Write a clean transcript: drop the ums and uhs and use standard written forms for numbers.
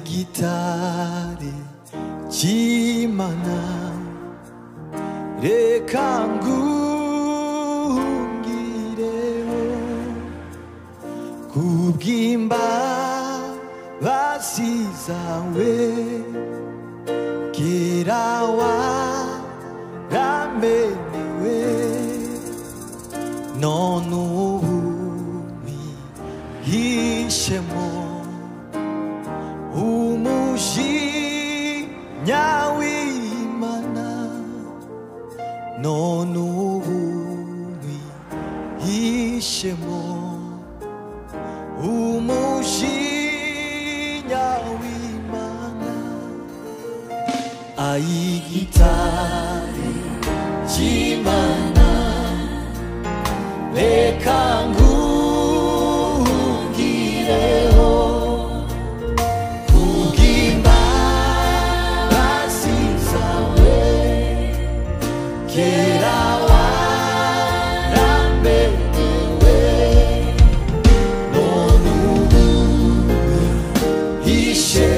gitare cy'Imana reka ngungireho kubw'imbabazi zawe kera waramenewe none ubu wihishemo umujinya w'Imana none ubu wihishemo umujinya w'Imana gitare cy'Imana reka ngungireho kubw'imbabazi zawe kera waramenewe none ubu wihishe